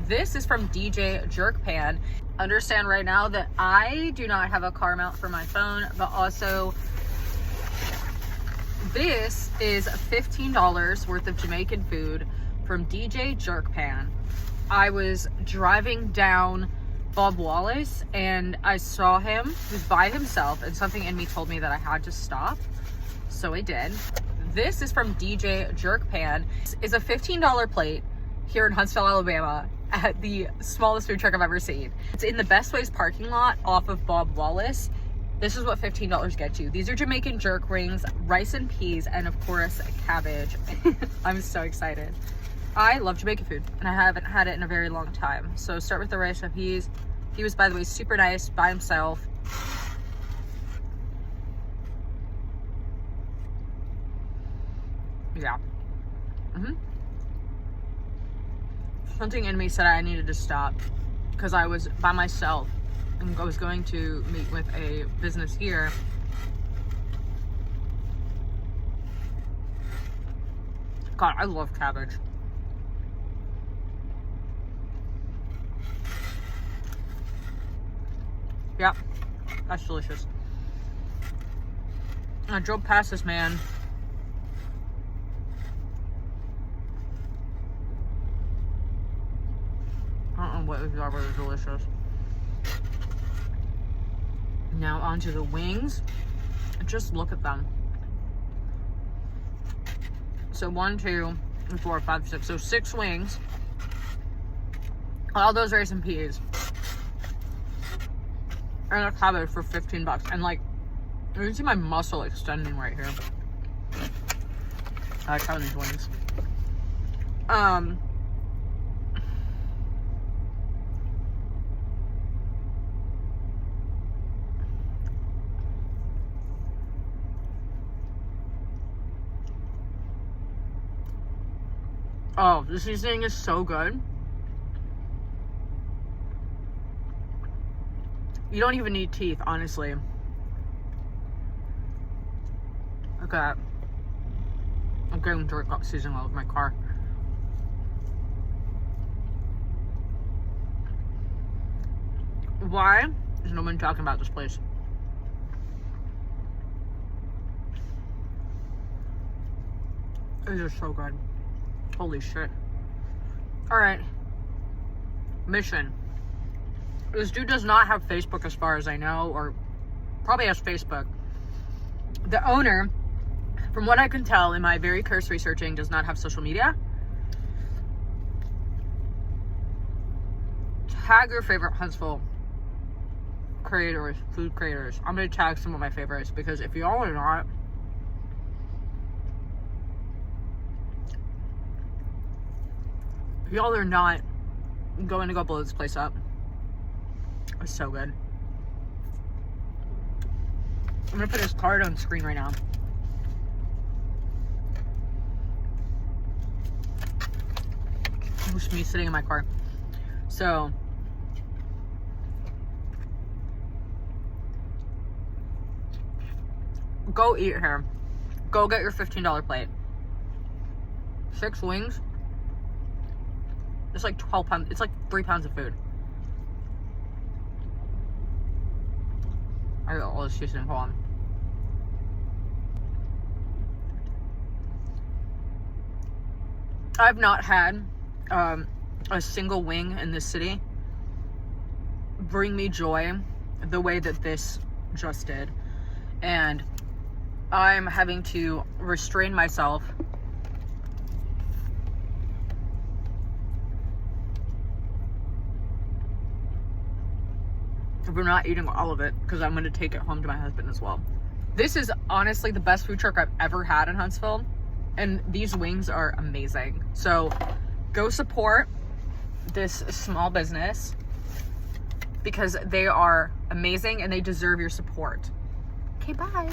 This is from DJ Jerkpan. Understand right now that I do not have a car mount for my phone, but also this is $15 worth of Jamaican food from DJ Jerkpan. I was driving down Bob Wallace and I saw him. He was by himself and something in me told me that I had to stop. So I did. This is from DJ Jerkpan. It's a $15 plate here in Huntsville, Alabama at the smallest food truck I've ever seen. It's in the Best Ways parking lot off of Bob Wallace. This is what $15 gets you. These are Jamaican jerk wings, rice and peas, and of course, cabbage. I'm so excited. I love Jamaican food and I haven't had it in a very long time. So start with the rice and peas. He was, by the way, super nice by himself. Yeah. Something in me said I needed to stop because I was by myself and I was going to meet with a business here. God, I love cabbage. Yep, that's delicious. I drove past this man. What is really delicious. Now onto the wings. Just look at them. So 1, 2, 3, 4, 5, 6. So 6 wings. All those rice and peas. And a cabbage for $15. And like, you can see my muscle extending right here. I like having these wings. Oh, the seasoning is so good. You don't even need teeth, honestly. Look at that. I'm getting jerk seasoning all over my car. Why is no one talking about this place? It is so good. Holy shit. Alright. Mission. This dude does not have Facebook as far as I know, or probably has Facebook. The owner, from what I can tell in my very cursory searching, does not have social media. Tag your favorite Huntsville creators, food creators. I'm going to tag some of my favorites because if y'all are not, going to go blow this place up. It's so good. I'm gonna put his card on screen right now. It was me sitting in my car. So go eat here. Go get your $15 plate. 6 wings. It's like 12 pounds. It's like 3 pounds of food. I got all this seasoning. Hold on. I've not had a single wing in this city bring me joy the way that this just did. And I'm having to restrain myself we're not eating all of it because I'm going to take it home to my husband as well. This is honestly the best food truck I've ever had in Huntsville, and these wings are amazing. So go support this small business because they are amazing and they deserve your support. Okay, bye.